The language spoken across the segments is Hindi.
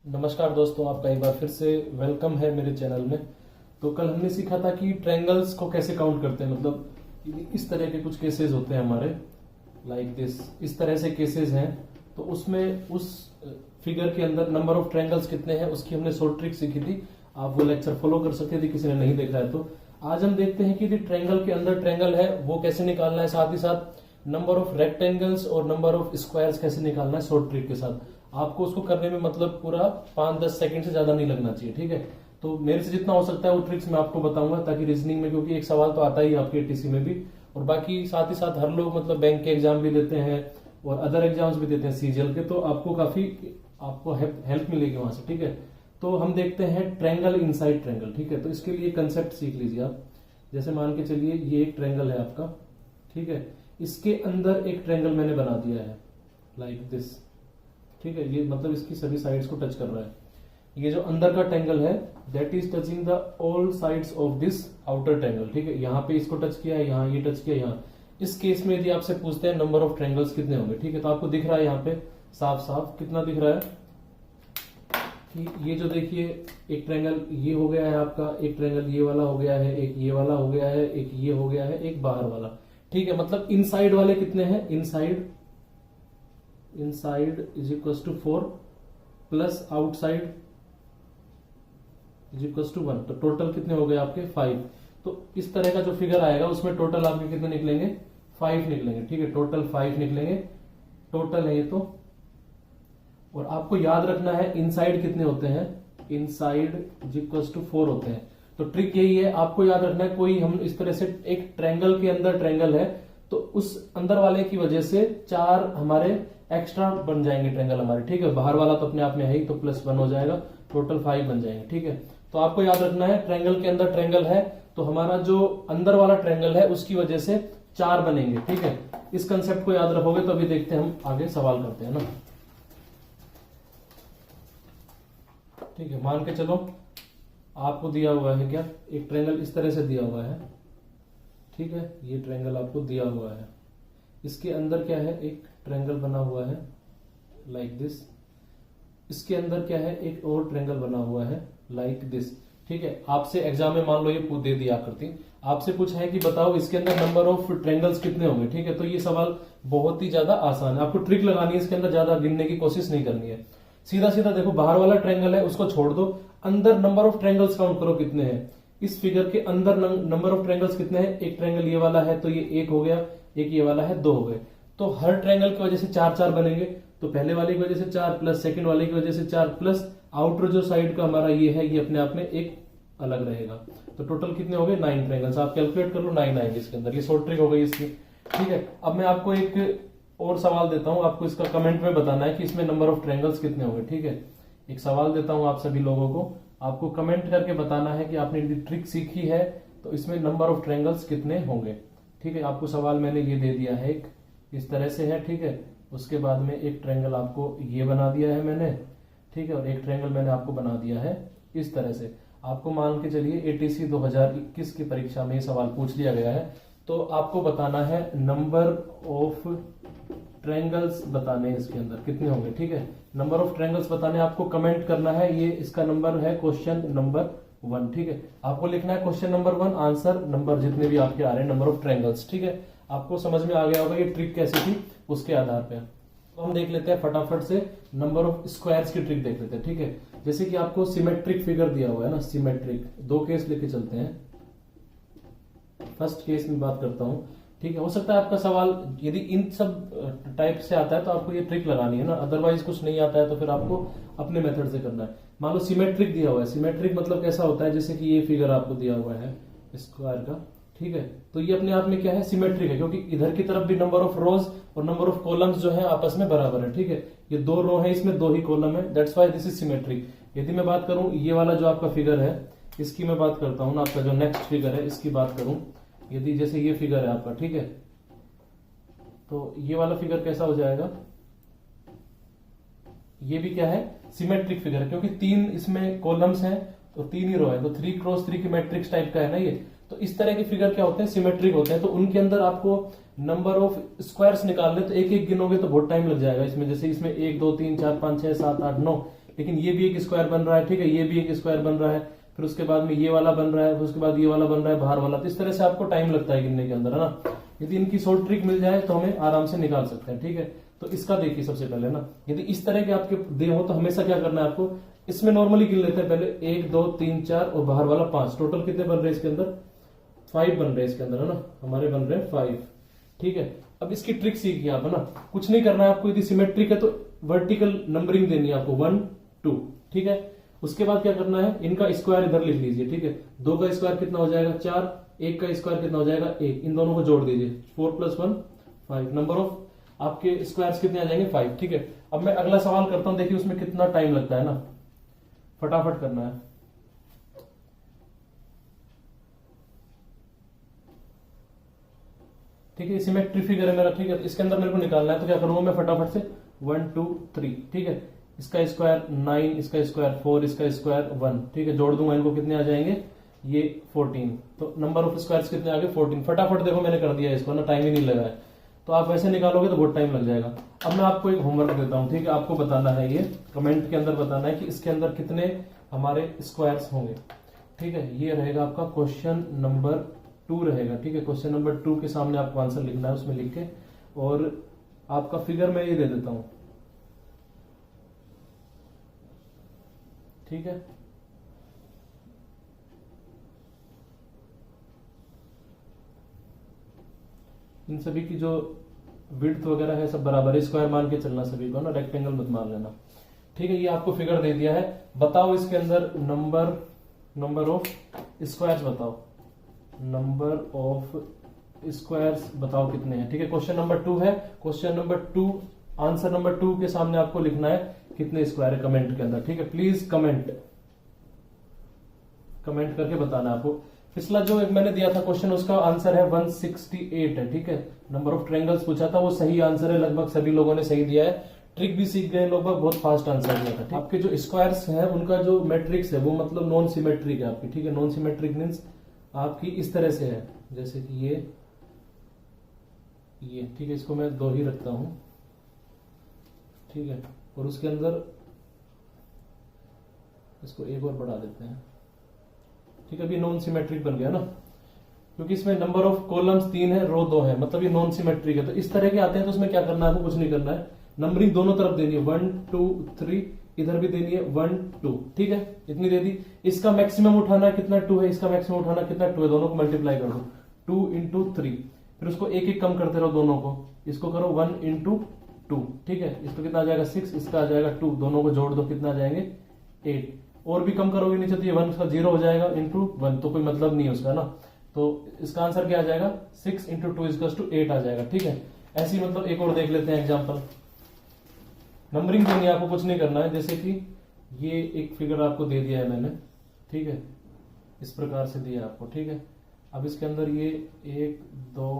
नमस्कार दोस्तों, आपका एक बार फिर से वेलकम है मेरे चैनल में। तो कल हमने सीखा था कि ट्रायंगल्स को कैसे काउंट करते हैं। मतलब इस तरह के कुछ केसेस होते हैं हमारे, लाइक दिस, इस तरह से केसेस हैं। तो उसमें उस फिगर के अंदर नंबर ऑफ ट्रायंगल्स कितने हैं उसकी हमने शॉर्ट ट्रिक सीखी थी। आप वो लेक्चर फॉलो कर सकते थे किसी ने नहीं देखा है तो। आज हम देखते हैं कि ट्रायंगल के अंदर ट्रायंगल है वो कैसे निकालना है, साथ ही साथ नंबर ऑफ रेक्टेंगल्स और नंबर ऑफ स्क्वायर्स कैसे निकालना है शॉर्ट ट्रिक के साथ। आपको उसको करने में मतलब पूरा 5-10 सेकंड से ज्यादा नहीं लगना चाहिए, ठीक है। तो मेरे से जितना हो सकता है वो ट्रिक्स मैं आपको बताऊंगा, ताकि रीजनिंग में, क्योंकि एक सवाल तो आता ही है आपके टीसी में भी, और बाकी साथ ही साथ हर लोग मतलब बैंक के एग्जाम भी देते हैं और अदर एग्जाम्स भी देते हैं सीजीएल के, तो आपको काफी हेल्प मिलेगी वहां से, ठीक है। तो हम देखते हैं ट्रायंगल इनसाइड ट्रायंगल, ठीक है। तो इसके लिए कंसेप्ट सीख लीजिए आप। जैसे मान के चलिए ये एक ट्रायंगल है आपका, ठीक है। इसके अंदर एक ट्रायंगल मैंने बना दिया है लाइक दिस, ठीक है। ये मतलब इसकी सभी साइड्स को टच कर रहा है। ये जो अंदर का ट्रायंगल है that is touching the all sides of this outer triangle, ठीक है। यहाँ पे इसको टच किया है, यहाँ ये टच किया, यहाँ। इस केस में यदि आपसे पूछते हैं नंबर ऑफ ट्रायंगल्स कितने होंगे, ठीक है, तो आपको दिख रहा है यहाँ पे साफ साफ कितना दिख रहा है कि ये जो देखिए एक ट्रायंगल ये हो गया है आपका, एक ट्रायंगल ये वाला हो गया है, एक ये वाला हो गया है, एक ये हो गया है, एक बाहर वाला, ठीक है। मतलब इनसाइड वाले कितने हैं, inside is equal to 4 plus outside is equal to 1, तो टोटल कितने हो गए आपके 5। तो इस तरह का जो फिगर आएगा उसमें टोटल आपके कितने निकलेंगे, 5 निकलेंगे, ठीक है। टोटल 5 निकलेंगे, टोटल है ये तो। और आपको याद रखना है इनसाइड कितने होते हैं, इनसाइड इज इक्वल टू 4 होते हैं। तो ट्रिक यही है, आपको याद रखना है कोई हम इस तरह से एक ट्रायंगल के अंदर ट्रायंगल है तो उस अंदर वाले की वजह से 4 हमारे एक्स्ट्रा बन जाएंगे ट्रायंगल हमारे, ठीक है। बाहर वाला तो अपने आप में है ही, तो +1 हो जाएगा, टोटल 5 बन जाएंगे, ठीक है। तो आपको याद रखना है ट्रायंगल के अंदर ट्रायंगल है तो हमारा जो अंदर वाला ट्रायंगल है उसकी वजह से 4 बनेंगे, ठीक है। इस कंसेप्ट को याद रखोगे तो अभी देखते हैं हम आगे सवाल करते हैं ना, ठीक है। मान के चलो आपको दिया हुआ है क्या, एक ट्रायंगल इस तरह से दिया हुआ है, ठीक है। ये ट्रायंगल आपको दिया हुआ है, इसके अंदर क्या है, एक ट्रायंगल बना हुआ है लाइक दिस। इसके अंदर क्या है, एक और ट्रायंगल बना हुआ है लाइक दिस, ठीक है। आपसे एग्जाम में मान लो ये दे दिया करती, आपसे पूछा है कि बताओ इसके अंदर नंबर ऑफ ट्रायंगल्स कितने होंगे, ठीक है। तो ये सवाल बहुत ही ज्यादा आसान है, आपको ट्रिक लगानी है, इसके अंदर ज्यादा गिनने की कोशिश नहीं करनी है। सीधा सीधा देखो, बाहर वाला ट्रायंगल है उसको छोड़ दो, अंदर नंबर ऑफ ट्रायंगल्स काउंट करो कितने हैं। इस फिगर के अंदर नंबर ऑफ ट्रायंगल्स कितने हैं, एक ट्रायंगल ये वाला है तो ये 1 हो गया, एक ये वाला है 2 हो गए। तो हर ट्रायंगल की वजह से 4-4 बनेंगे, तो पहले वाले की वजह से 4 प्लस सेकंड वाले की वजह से 4 प्लस आउटर जो साइड का हमारा ये है ये अपने आप में एक अलग रहेगा। तो टोटल कितने हो गए, 9 ट्रायंगल्स। आप कैलकुलेट कर लो, 9 आएंगे इसके अंदर। ये शॉर्ट ट्रिक हो गई इसकी, ठीक है। अब मैं आपको एक और सवाल देता हूं, आपको इसका कमेंट में बताना है कि इसमें नंबर ऑफ ट्रायंगल्स कितने होंगे, ठीक है। एक सवाल देता हूं आप सभी लोगों को, आपको कमेंट करके बताना है कि आपने यदि ट्रिक सीखी है तो इसमें नंबर ऑफ ट्रायंगल्स कितने होंगे, ठीक है। आपको सवाल मैंने ये दे दिया है, एक इस तरह से है, ठीक है। उसके बाद में एक ट्रायंगल आपको ये बना दिया है मैंने, ठीक है, और एक ट्रायंगल मैंने आपको बना दिया है इस तरह से। आपको मान के चलिए एटीसी 2021 की परीक्षा में ये सवाल पूछ लिया गया है, तो आपको बताना है नंबर ऑफ ट्रायंगल्स बताने हैं इसके अंदर कितने होंगे, ठीक है। नंबर ऑफ ट्रायंगल्स बताने आपको कमेंट करना है, ये इसका नंबर है क्वेश्चन नंबर 1, ठीक है। आपको लिखना है क्वेश्चन नंबर 1, आंसर नंबर जितने भी आपके आ रहे हैं नंबर ऑफ ट्रायंगल्स, ठीक है। आपको समझ में आ गया होगा ये ट्रिक कैसी थी उसके आधार पे। तो हम देख लेते हैं फटाफट से नंबर ऑफ स्क्वायर्स की ट्रिक देख लेते हैं, ठीक है। जैसे कि आपको सिमेट्रिक फिगर दिया हुआ है ना, सिमेट्रिक, 2 केस लेके चलते हैं। फर्स्ट केस में बात करता हूं, ठीक है। हो सकता है आपका सवाल यदि इन सब टाइप से आता है तो आपको ये ट्रिक लगानी है ना, अदरवाइज कुछ नहीं आता है तो फिर आपको अपने मेथड से करना है। मान लो सिमेट्रिक दिया हुआ है, सिमेट्रिक मतलब कैसा होता है, जैसे कि ये फिगर आपको दिया हुआ है स्क्वायर का, ठीक है। तो ये अपने आप में क्या है, सिमेट्रिक है, क्योंकि इधर की तरफ भी नंबर ऑफ रोज और नंबर ऑफ कॉलम्स जो है आपस में बराबर है, ठीक है। ये 2 रो है, इसमें 2 ही कॉलम है, that's why this is symmetric. यदि मैं बात करूं ये वाला जो आपका फिगर है इसकी मैं बात करता हूं ना, आपका जो नेक्स्ट फिगर है इसकी बात करूं, यदि जैसे ये फिगर है आपका, ठीक है, तो ये वाला फिगर कैसा हो जाएगा, ये भी क्या है, सिमेट्रिक फिगर है, क्योंकि 3 इसमें कॉलम्स हैं तो 3 ही रो है, तो 3x3 की मैट्रिक्स टाइप का है ना ये। तो इस तरह के फिगर क्या होते हैं, सिमेट्रिक होते हैं। तो उनके अंदर आपको नंबर ऑफ स्क्वायर्स निकालने, तो एक एक गिनोगे तो बहुत टाइम लग जाएगा इसमें। जैसे इसमें 1 2 3 4 5 6 7 8 9, लेकिन ये भी एक स्क्वायर बन रहा है, ठीक है, ये भी एक स्क्वायर बन रहा है, फिर उसके बाद में ये वाला बन रहा है, फिर उसके बाद ये वाला बन रहा है बाहर वाला। तो इस तरह से आपको टाइम लगता है गिनने के अंदर, है ना। यदि इनकी शॉर्ट ट्रिक मिल जाए तो हमें आराम से निकाल सकते हैं, ठीक है। तो इसका देखिए सबसे पहले ना, यदि इस तरह के आपके दे हो तो हमेशा क्या करना है आपको, इसमें नॉर्मली गिन लेते हैं पहले 1 2 3 4 और बाहर वाला 5। टोटल कितने बन रहे हैं इसके अंदर, 5 बन रहे हैं इसके अंदर, है ना, हमारे बन रहे हैं 5, ठीक है। अब इसकी ट्रिक सीखिए आप, है ना, कुछ नहीं करना है आपको। यदि सिमेट्रिक है तो वर्टिकल नंबरिंग देनी है आपको 1 2, ठीक है। उसके बाद क्या करना है, इनका स्क्वायर इधर लिख लीजिए, ठीक है। 2 का स्क्वायर कितना हो जाएगा 4, 1 का स्क्वायर कितना हो जाएगा 1, इन दोनों को जोड़ दीजिए, 4 + 1 5। नंबर ऑफ आपके स्क्वायर्स कितने आ जाएंगे 5, ठीक है। अब मैं अगला सवाल करता हूं, देखिए उसमें कितना टाइम लगता है ना, फटाफट करना है। ठीक है, सिमेट्री फिगर है मेरा, ठीक है। इसके अंदर मेरे को निकालना है, तो क्या करूंगा मैं फटाफट से 1 2 3, ठीक है। इसका स्क्वायर 9, इसका स्क्वायर 4, इसका स्क्वायर 1, ठीक है। जोड़ दूंगा इनको, कितने आ जाएंगे ये 14। तो नंबर ऑफ स्क्वायर्स कितने आ गए 14। फटाफट देखो मैंने कर दिया इसको ना, टाइम ही नहीं लगा है। तो आप वैसे निकालोगे तो बहुत टाइम लग जाएगा। अब मैं आपको एक होमवर्क देता हूं, ठीक है। आपको बताना है, ये कमेंट के अंदर बताना है कि इसके अंदर कितने हमारे स्क्वायर्स होंगे, ठीक है। ये रहेगा आपका क्वेश्चन नंबर 2 रहेगा, ठीक है। क्वेश्चन नंबर 2 के सामने आपको आंसर लिखना है, उसमें लिख के, और आपका फिगर मैं ये दे देता हूं, ठीक है। इन सभी की जो विड्थ वगैरह है सब बराबर है, स्क्वायर मान के चलना सभी को ना, रेक्टेंगल मत मान लेना, ठीक है। ये आपको फिगर दे दिया है, बताओ इसके अंदर नंबर ऑफ स्क्वायर्स बताओ, नंबर ऑफ स्क्वायर्स बताओ कितने हैं, ठीक है। क्वेश्चन नंबर 2 है, क्वेश्चन नंबर 2 आंसर नंबर 2 के सामने आपको लिखना है कितने स्क्वायर है कमेंट के अंदर, ठीक है। प्लीज कमेंट करके बताना है आपको। पिछला जो एक मैंने दिया था क्वेश्चन, उसका आंसर है 168 है, ठीक है। नंबर ऑफ ट्रायंगल्स पूछा था, वो सही आंसर है, लगभग सभी लोगों ने सही दिया है। ट्रिक भी सीख गए लगभग, बहुत फास्ट आंसर दिया था। आपके जो स्क्वायर्स हैं उनका जो मैट्रिक्स है वो मतलब नॉन सिमेट्रिक है आपकी, ठीक है। नॉन सिमेट्रिक मीन्स आपकी इस तरह से है, जैसे कि ये, ठीक है। इसको मैं 2 ही रखता हूं, ठीक है। और उसके अंदर इसको एक और बढ़ा देते हैं, ठीक है। अभी नॉन सिमेट्रिक बन गया ना, क्योंकि इसमें नंबर ऑफ कॉलम्स 3 है, रो 2 है, मतलब ये नॉन सिमेट्रिक है। तो इस तरह के आते हैं तो उसमें क्या करना है आपको, कुछ नहीं करना है, नंबरिंग दोनों तरफ देनी है, 1 2 3, इधर भी देनी है 1 2, ठीक है। इतनी दे दी। इसका मैक्सिमम उठाना कितना 2 है, इसका मैक्सिमम उठाना कितना 2 है, दोनों को मल्टीप्लाई कर दो, 2 × 3, फिर उसको एक एक कम करते रहो दोनों को, इसको करो 1 × 2, ठीक है। इसको कितना आ जाएगा 6, इसका आ जाएगा 2, दोनों को जोड़ दो, कितना आ जाएंगे 8। और भी कम करोगे नीचे तो ये 1 का 0 हो जाएगा, × 1, तो कोई मतलब नहीं है उसका ना। तो इसका आंसर क्या आ जाएगा 6 × 2 = 8 आ जाएगा, ठीक है। ऐसी मतलब एक और देख लेते हैं एग्जांपल। नंबरिंग देनी है आपको, कुछ नहीं करना है। जैसे कि ये एक फिगर आपको दे दिया है मैंने, ठीक है, इस प्रकार से दिया आपको, ठीक है। अब इसके अंदर ये 1 2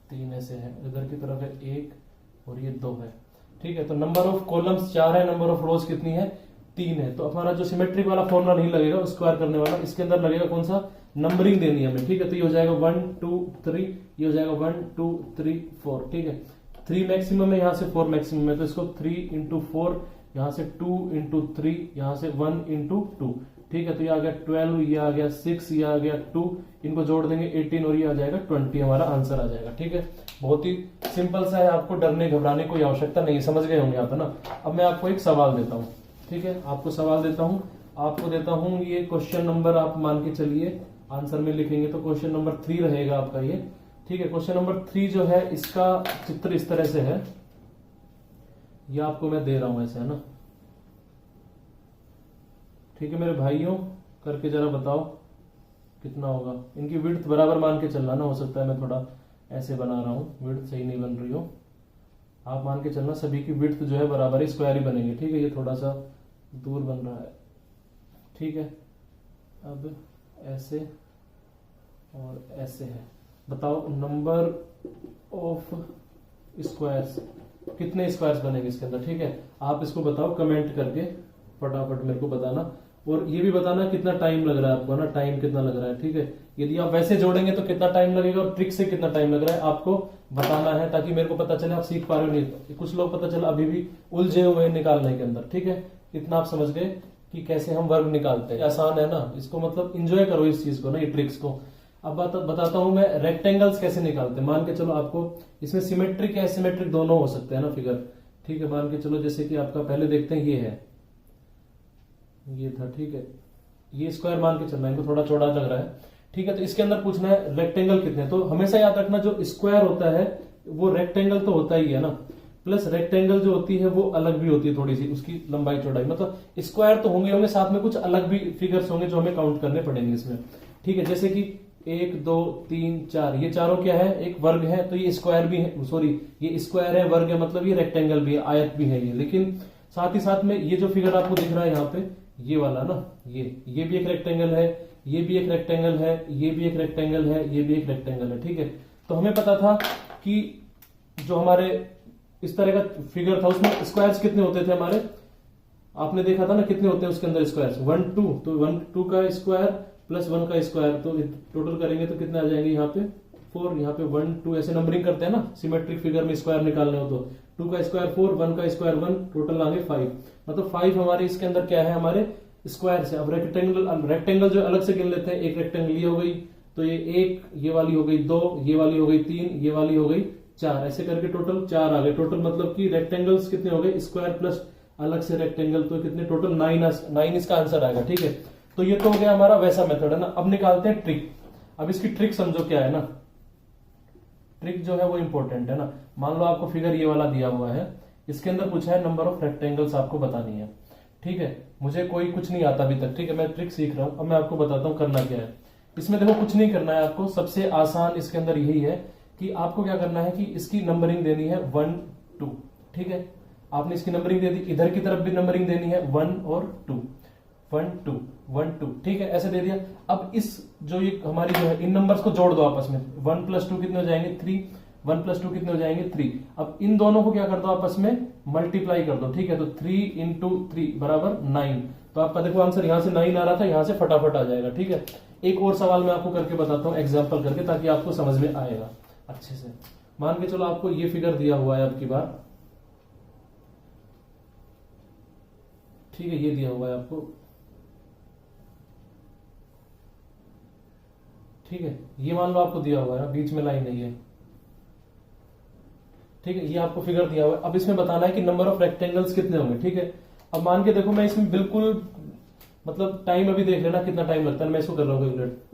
3 ऐसे है, इधर की तरफ है 1 और ये 2 है, ठीक है। तो नंबर ऑफ कॉलम्स 4 है, नंबर ऑफ रोज कितनी है 3 है। तो हमारा जो सिमेट्रिक वाला फॉर्मूला नहीं लगेगा, स्क्वायर करने वाला, इसके अंदर लगेगा कौन सा, नंबरिंग देनी है हमें, ठीक है। तो ये हो जाएगा 1 2 3, ये हो जाएगा 1 2 3 4, ठीक है। 3 मैक्सिमम है, यहाँ से 4 मैक्सिमम है, तो इसको 3 × 4, यहाँ से 2 × 3, यहाँ से 1 × 2, ठीक है। तो ये आ गया 12, ये आ गया 6, ये आ गया 2, इनको जोड़ देंगे 18 और ये आ जाएगा 20, हमारा आंसर आ जाएगा, ठीक है। बहुत ही सिंपल सा है, आपको डरने घबराने की कोई आवश्यकता नहीं, समझ गए होंगे आप, है ना। अब मैं आपको एक सवाल देता हूँ, ठीक है। आपको सवाल देता हूँ, आपको देता हूँ ये क्वेश्चन नंबर, आप मान के चलिए आंसर में लिखेंगे तो क्वेश्चन नंबर 3 रहेगा आपका ये, ठीक है। क्वेश्चन नंबर 3 जो है, इसका चित्र इस तरह से है, ये आपको मैं दे रहा हूं ऐसे, है ना, ठीक है। मेरे भाइयों करके जरा बताओ कितना होगा। इनकी विड्थ बराबर मान के चलना ना, हो सकता है मैं थोड़ा ऐसे बना रहा हूं, विड्थ सही नहीं बन रही हो, आप मान के चलना सभी की विड्थ जो है बराबर ही, स्क्वायर ही बनेंगे, ठीक है। ये थोड़ा सा दूर बन रहा है, ठीक है। अब ऐसे और ऐसे है, बताओ नंबर ऑफ स्क्वायर्स, कितने स्क्वायर्स बनेंगे इसके अंदर, ठीक है। आप इसको बताओ कमेंट करके, फटाफट मेरे को बताना, और ये भी बताना कितना टाइम लग रहा है आपको ना, टाइम कितना लग रहा है, ठीक है। यदि आप वैसे जोड़ेंगे तो कितना टाइम लगेगा, और ट्रिक से कितना टाइम लग रहा है आपको बताना है, ताकि मेरे को पता चले आप सीख पा रहे हो। नहीं कुछ लोग पता चला अभी भी उलझे हुए हैं निकालने के अंदर, ठीक है। इतना आप समझ गए कि कैसे हम वर्ग निकालते हैं। आसान है ना, इसको मतलब एंजॉय करो इस चीज को ना, ये ट्रिक्स को। अब बताता हूं मैं रेक्टेंगल्स कैसे निकालते हैं। मान के चलो आपको इसमें सिमेट्रिक या एसिमेट्रिक दोनों हो सकते हैं ना फिगर, ठीक है। मान के चलो जैसे कि आपका पहले देखते हैं, ये है, ये था, ठीक है। ये स्क्वायर मान के चलना है, इनको थोड़ा चौड़ा लग रहा है, ठीक है। तो इसके अंदर पूछना है रेक्टेंगल कितने। तो हमेशा याद रखना, जो स्क्वायर होता है वो रेक्टेंगल तो होता ही है ना, प्लस रेक्टेंगल जो होती है वो अलग भी होती है थोड़ी सी, उसकी लंबाई चौड़ाई, मतलब स्क्वायर तो होंगे साथ में कुछ अलग भी फिगर्स होंगे जो हमें काउंट करने पड़ेंगे इसमें, ठीक है। जैसे कि 1 2 3 4, ये चारों क्या है, एक वर्ग है, तो ये स्क्वायर भी है, सॉरी ये स्क्वायर है, वर्ग है, मतलब ये रेक्टेंगल भी है, आयत भी है ये। लेकिन साथ ही साथ में ये जो फिगर आपको दिख रहा है यहाँ पे, ये वाला ना, ये भी एक रेक्टेंगल है, ये भी एक रेक्टेंगल है, ये भी एक रेक्टेंगल है, ये भी एक रेक्टेंगल है, ठीक है। तो हमें पता था कि जो हमारे इस तरह का फिगर था उसमें स्क्वायर्स कितने होते थे हमारे, आपने देखा था ना कितने होते हैं उसके अंदर स्क्वायर्स, 1 2, तो 1 2 का स्क्वायर प्लस 1 का स्क्वायर, तो टोटल करेंगे तो कितने आ जाएंगे यहाँ पे 4, यहाँ पे 1 2 ऐसे नंबरिंग करते हैं ना सिमेट्रिक फिगर में, स्क्वायर निकालने हो तो 2 का स्क्वायर 4, 1 का स्क्वायर 1, टोटल आगे 5, मतलब 5 हमारे इसके अंदर क्या है, हमारे स्क्वायर से। अब रेक्टेंगल जो अलग से गिन लेते हैं, एक रेक्टेंगल ये हो गई, तो ये 1, ये वाली हो गई 2, ये वाली हो गई 3, ये वाली हो गई 4, ऐसे करके टोटल 4 आ गए। टोटल मतलब कि रेक्टेंगल्स कितने हो गए, स्क्वायर प्लस अलग से रेक्टेंगल, तो कितने टोटल 9 इसका आंसर आएगा, ठीक है। तो ये तो हो गया हमारा वैसा मेथड है ना। अब निकालते हैं ट्रिक। अब इसकी ट्रिक समझो क्या है ना, ट्रिक जो है वो इंपॉर्टेंट है ना। मान लो आपको फिगर ये वाला दिया हुआ है, इसके अंदर पूछा है नंबर ऑफ रेक्टेंगल्स आपको बतानी है, ठीक है। मुझे कोई कुछ नहीं आता अभी तक, ठीक है, मैं ट्रिक सीख रहा हूं। अब मैं आपको बताता हूं करना क्या है। इसमें देखो कुछ नहीं करना है आपको, सबसे आसान इसके अंदर यही है कि आपको क्या करना है कि इसकी नंबरिंग देनी है 1 2, ठीक है। आपने इसकी नंबरिंग दे दी, इधर की तरफ भी नंबरिंग देनी है 1 और 2, 1 2 1 2, ठीक है, ऐसे दे दिया। अब इस जो ये हमारी जो है इन नंबर्स को जोड़ दो आपस में, 1 + 2 कितने हो जाएंगे 3, 1 + 2 कितने हो जाएंगे 3। अब इन दोनों को क्या कर दो आपस में मल्टीप्लाई कर दो, ठीक है। तो 3 × 3 = 9। तो आपका देखो आंसर यहां से 9 आ रहा था, यहां से फटाफट आ जाएगा, ठीक है। एक और सवाल मैं आपको करके बताता हूं एग्जाम्पल करके, ताकि आपको समझ में आएगा अच्छे से। मान के चलो आपको ये फिगर दिया हुआ है अब की बार, ठीक है, ये दिया हुआ है आपको, ठीक है। ये मान लो आपको दिया हुआ है, बीच में लाइन नहीं है, ठीक है। ये आपको फिगर दिया हुआ है। अब इसमें बताना है कि नंबर ऑफ रेक्टेंगल्स कितने होंगे, ठीक है। अब मान के देखो मैं इसमें बिल्कुल मतलब टाइम अभी देख लेना कितना टाइम लगता है, मैं इसको कर रहा हूं कैलकुलेट।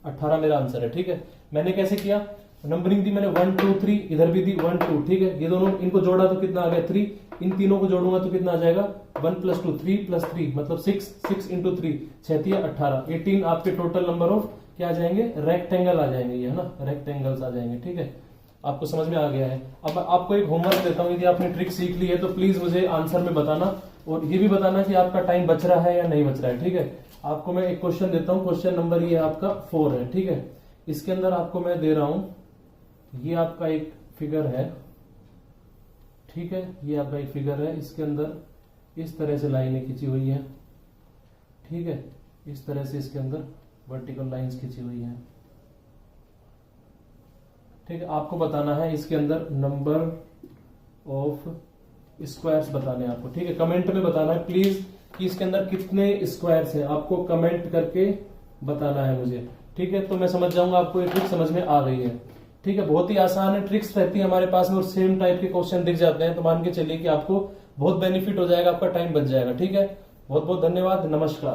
18 मेरा आंसर है, ठीक है। मैंने कैसे किया, नंबरिंग दी मैंने 1 2 3, इधर भी दी 1 2, ठीक है। ये दोनों इनको जोड़ा तो कितना आ गया 3, इन तीनों को जोड़ूंगा तो कितना आ जाएगा 1 + 2 3 + 3 मतलब 6 6 × 3 6 18 18 आपके टोटल नंबर ऑफ क्या आ जाएंगे, रेक्टेंगल आ जाएंगे, ये है ना, रेक्टेंगल्स आ जाएंगे, ठीक है। आपको समझ में आ गया है। अब आपको एक होमवर्क देता हूं, यदि आपने ट्रिक सीख ली है तो प्लीज मुझे आंसर में बताना, और ये भी बताना कि आपका टाइम बच रहा है या नहीं बच रहा है, ठीक है। आपको मैं एक क्वेश्चन देता हूं, क्वेश्चन नंबर ये आपका 4 है, ठीक है। इसके अंदर आपको मैं दे रहा हूं, ये आपका एक फिगर है, ठीक है, ये आपका एक फिगर है, इसके अंदर इस तरह से लाइनें खींची हुई है, ठीक है, इस तरह से इसके अंदर वर्टिकल लाइंस खींची हुई है, ठीक है। आपको बताना है इसके अंदर नंबर ऑफ स्क्वायर्स बताने हैं आपको, ठीक है। कमेंट में बताना है प्लीज कि इसके अंदर कितने स्क्वायर्स हैं, आपको कमेंट करके बताना है मुझे, ठीक है। तो मैं समझ जाऊंगा आपको ये ट्रिक समझ में आ गई है, ठीक है। बहुत ही आसान है, ट्रिक्स रहती है हमारे पास में और सेम टाइप के क्वेश्चन दिख जाते हैं, तो मान के चलिए कि आपको बहुत बेनिफिट हो जाएगा, आपका टाइम बच जाएगा, ठीक है। बहुत बहुत धन्यवाद, नमस्कार।